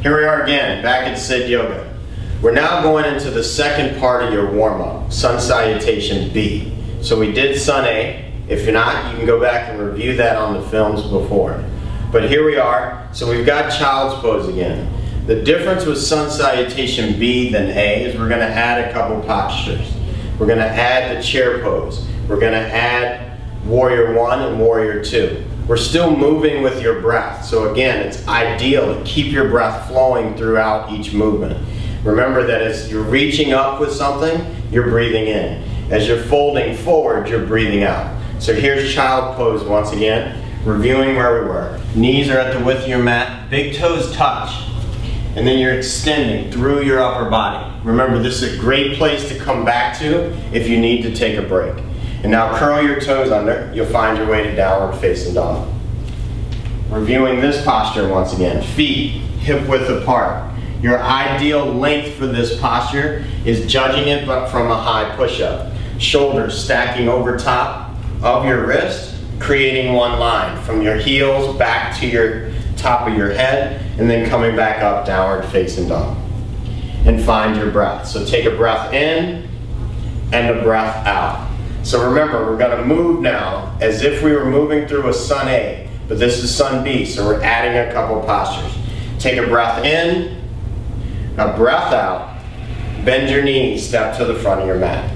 Here we are again, back at Sit Yoga. We're now going into the second part of your warm-up, Sun Salutation B. So we did Sun A. If you're not, you can go back and review that on the films before. But here we are, so we've got Child's Pose again. The difference with Sun Salutation B than A is we're going to add a couple postures. We're going to add the chair pose. We're going to add Warrior 1 and Warrior 2. We're still moving with your breath. So again, it's ideal to keep your breath flowing throughout each movement. Remember that as you're reaching up with something, you're breathing in. As you're folding forward, you're breathing out. So here's Child Pose once again, reviewing where we were. Knees are at the width of your mat, big toes touch, and then you're extending through your upper body. Remember, this is a great place to come back to if you need to take a break. And now curl your toes under. You'll find your way to downward facing dog. Reviewing this posture once again. Feet hip width apart. Your ideal length for this posture is judging it but from a high push-up. Shoulders stacking over top of your wrist, creating one line from your heels back to your top of your head, and then coming back up, downward facing dog. And find your breath. So take a breath in and a breath out. So remember, we're going to move now as if we were moving through a Sun A, but this is Sun B, so we're adding a couple postures. Take a breath in, a breath out, bend your knees, step to the front of your mat.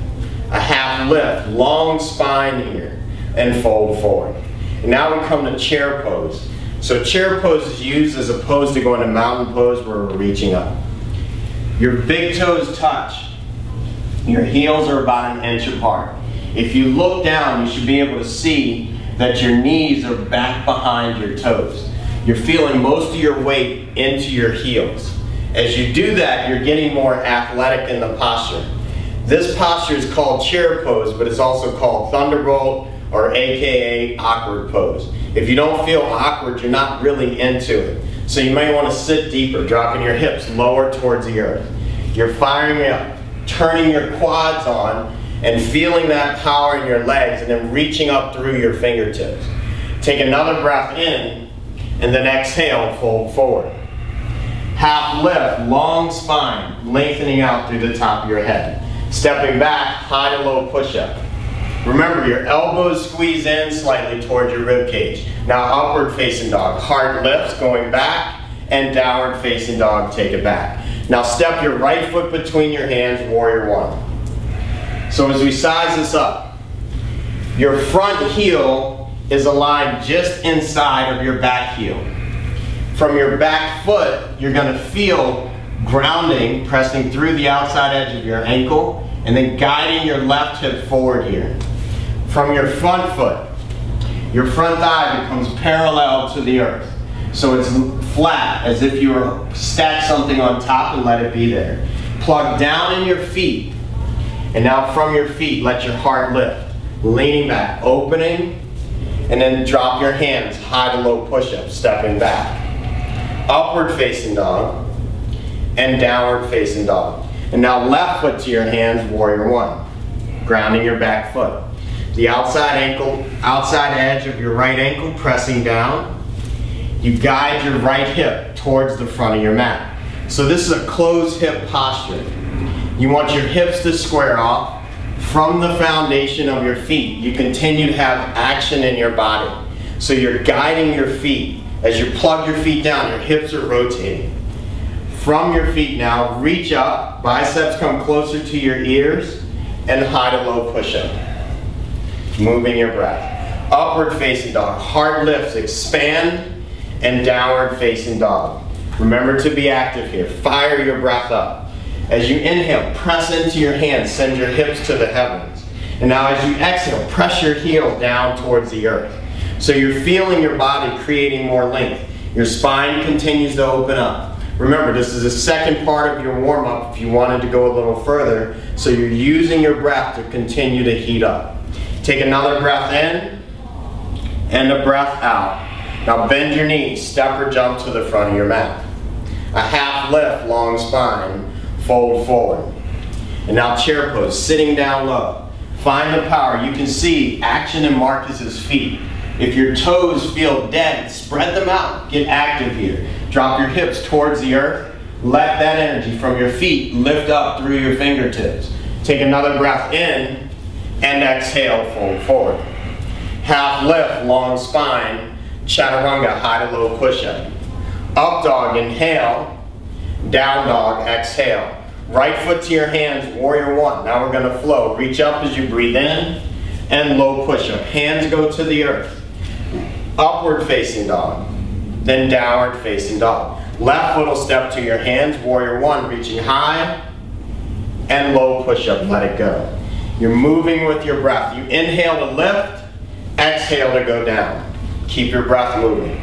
A half lift, long spine here, and fold forward. And now we come to chair pose. So chair pose is used as opposed to going to mountain pose where we're reaching up. Your big toes touch. Your heels are about 1 inch apart. If you look down, you should be able to see that your knees are back behind your toes. You're feeling most of your weight into your heels. As you do that, you're getting more athletic in the posture. This posture is called chair pose, but it's also called thunderbolt or AKA awkward pose. If you don't feel awkward, you're not really into it. So you may want to sit deeper, dropping your hips lower towards the earth. You're firing up, turning your quads on, and feeling that power in your legs, and then reaching up through your fingertips. Take another breath in, and then exhale, fold forward. Half lift, long spine, lengthening out through the top of your head. Stepping back, high to low push-up. Remember, your elbows squeeze in slightly towards your rib cage. Now upward facing dog, hard lifts going back, and downward facing dog, take it back. Now step your right foot between your hands, Warrior 1. So as we size this up, your front heel is aligned just inside of your back heel. From your back foot, you're going to feel grounding, pressing through the outside edge of your ankle, and then guiding your left hip forward here. From your front foot, your front thigh becomes parallel to the earth. So it's flat, as if you were stacked something on top and let it be there. Plug down in your feet. And now from your feet, let your heart lift. Leaning back, opening, and then drop your hands, high to low push-up, stepping back. Upward facing dog, and downward facing dog. And now left foot to your hands, Warrior 1. Grounding your back foot. The outside edge of your right ankle pressing down. You guide your right hip towards the front of your mat. So this is a closed hip posture. You want your hips to square off from the foundation of your feet. You continue to have action in your body. So you're guiding your feet. As you plug your feet down, your hips are rotating. From your feet now, reach up, biceps come closer to your ears, and high to low push-up. Moving your breath. Upward facing dog, hard lifts, expand, and downward facing dog. Remember to be active here. Fire your breath up. As you inhale, press into your hands, send your hips to the heavens. And now as you exhale, press your heels down towards the earth. So you're feeling your body creating more length. Your spine continues to open up. Remember, this is the second part of your warm-up if you wanted to go a little further. So you're using your breath to continue to heat up. Take another breath in and a breath out. Now bend your knees, step or jump to the front of your mat. A half lift, long spine, fold forward. And now chair pose, sitting down low. Find the power. You can see action in Marcus's feet. If your toes feel dead, spread them out. Get active here. Drop your hips towards the earth. Let that energy from your feet lift up through your fingertips. Take another breath in and exhale, fold forward. Half lift, long spine, chaturanga, high to low push-up. Up dog, inhale. Down dog, exhale. Right foot to your hands, warrior one. Now we're going to flow. Reach up as you breathe in and low push-up. Hands go to the earth. Upward facing dog. Then downward facing dog. Left foot will step to your hands, warrior one, reaching high and low push-up, let it go. You're moving with your breath. You inhale to lift, exhale to go down. Keep your breath moving.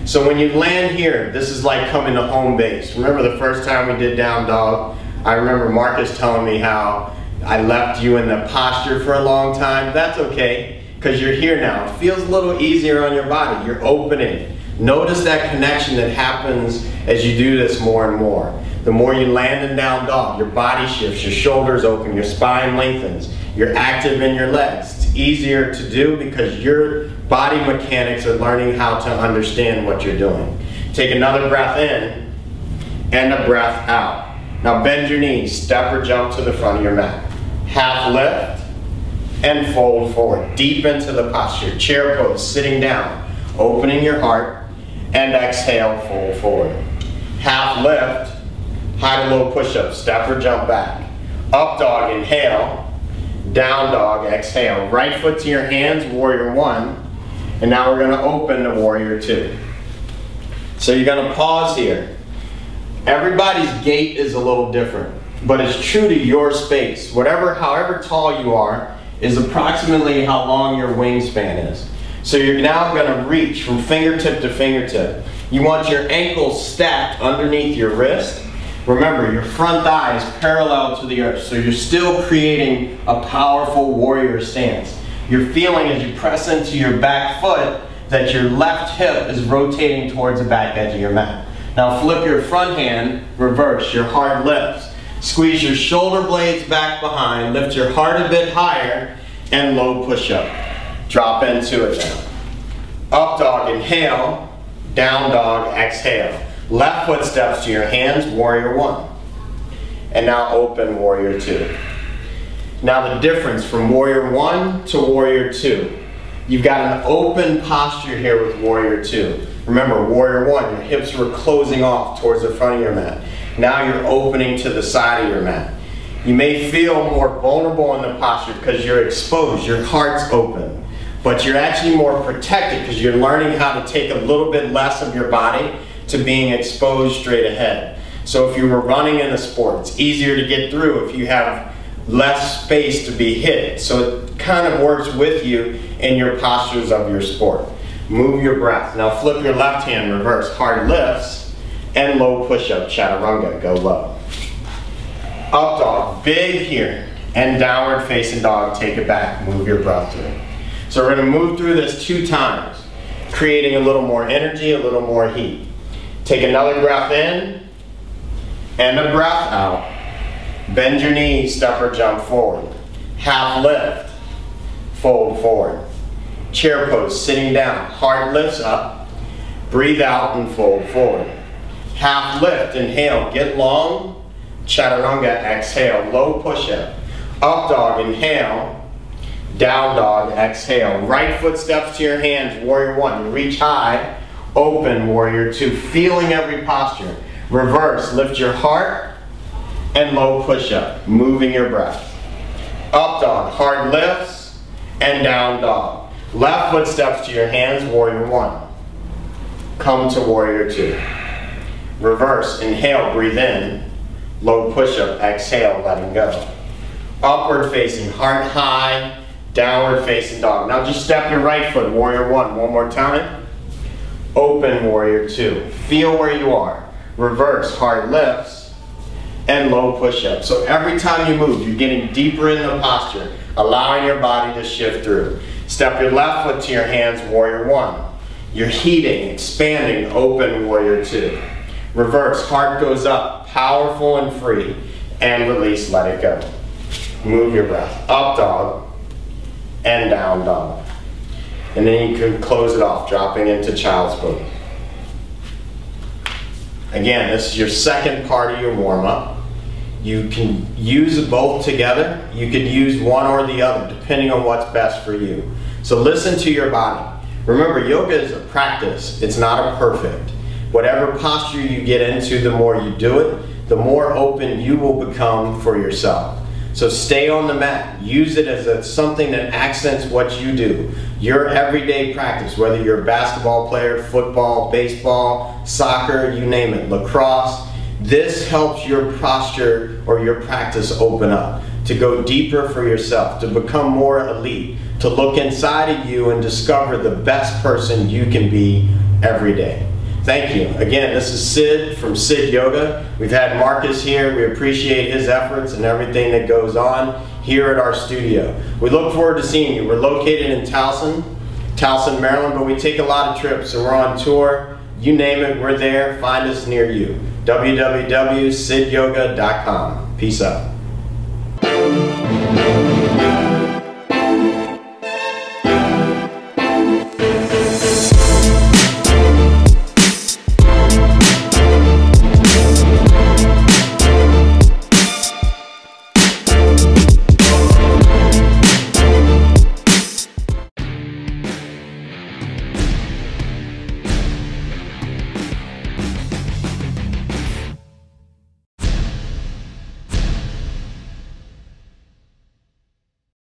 So when you land here, this is like coming to home base. Remember the first time we did down dog? I remember Marcus telling me how I left you in the posture for a long time. That's okay, because you're here now. It feels a little easier on your body. You're opening. Notice that connection that happens as you do this more and more. The more you land in down dog, your body shifts, your shoulders open, your spine lengthens, you're active in your legs. It's easier to do because your body mechanics are learning how to understand what you're doing. Take another breath in and a breath out. Now bend your knees, step or jump to the front of your mat. Half lift and fold forward, deep into the posture. Chair pose, sitting down, opening your heart, and exhale, fold forward. Half lift, high to low push-up, step or jump back. Up dog, inhale. Down dog, exhale. Right foot to your hands, warrior one. And now we're going to open to warrior two. So you're going to pause here. Everybody's gait is a little different, but it's true to your space. However tall you are is approximately how long your wingspan is. So you're now going to reach from fingertip to fingertip. You want your ankles stacked underneath your wrist. Remember, your front thigh is parallel to the earth, so you're still creating a powerful warrior stance. You're feeling as you press into your back foot that your left hip is rotating towards the back edge of your mat. Now flip your front hand, reverse, your heart lifts. Squeeze your shoulder blades back behind, lift your heart a bit higher, and low push-up. Drop into it now. Up dog, inhale. Down dog, exhale. Left foot steps to your hands, warrior one. And now open, warrior two. Now the difference from warrior one to warrior two. You've got an open posture here with warrior two. Remember, warrior one, your hips were closing off towards the front of your mat. Now you're opening to the side of your mat. You may feel more vulnerable in the posture because you're exposed, your heart's open. But you're actually more protected because you're learning how to take a little bit less of your body to being exposed straight ahead. So if you were running in a sport, it's easier to get through if you have less space to be hit. So it kind of works with you in your postures of your sport. Move your breath. Now flip your left hand, reverse. Hard lifts and low push-up, chaturanga, go low. Up dog, big here. And downward facing dog, take it back. Move your breath through. So we're going to move through this 2 times, creating a little more energy, a little more heat. Take another breath in and a breath out. Bend your knees, step or jump forward. Half lift, fold forward. Chair pose, sitting down. Heart lifts up. Breathe out and fold forward. Half lift, inhale, get long. Chaturanga, exhale, low push-up. Up dog, inhale. Down dog, exhale. Right foot steps to your hands, warrior one. Reach high, open, warrior two. Feeling every posture. Reverse, lift your heart, and low push-up. Moving your breath. Up dog, hard lifts, and down dog. Left foot steps to your hands, warrior one. Come to warrior two. Reverse, inhale, breathe in. Low push-up, exhale, letting go. Upward facing, heart high. Downward facing dog. Now just step your right foot, warrior one more time. Open, warrior two. Feel where you are. Reverse, hard lifts, and low push-up. So every time you move, you're getting deeper in the posture, allowing your body to shift through. Step your left foot to your hands, warrior one. You're heating, expanding, open, warrior two. Reverse, heart goes up, powerful and free, and release, let it go. Move your breath. Up dog. And down dog. And then you can close it off, dropping into child's pose. Again, this is your second part of your warm-up. You can use both together. You could use one or the other, depending on what's best for you. So listen to your body. Remember, yoga is a practice. It's not a perfect. Whatever posture you get into, the more you do it, the more open you will become for yourself. So stay on the mat. Use it as something that accents what you do. Your everyday practice, whether you're a basketball player, football, baseball, soccer, you name it, lacrosse. This helps your posture or your practice open up, to go deeper for yourself, to become more elite, to look inside of you and discover the best person you can be every day. Thank you. Again, this is Sid from Sid Yoga. We've had Marcus here. We appreciate his efforts and everything that goes on here at our studio. We look forward to seeing you. We're located in Towson, Maryland, but we take a lot of trips, and we're on tour. You name it, we're there. Find us near you. www.sidyoga.com. Peace out.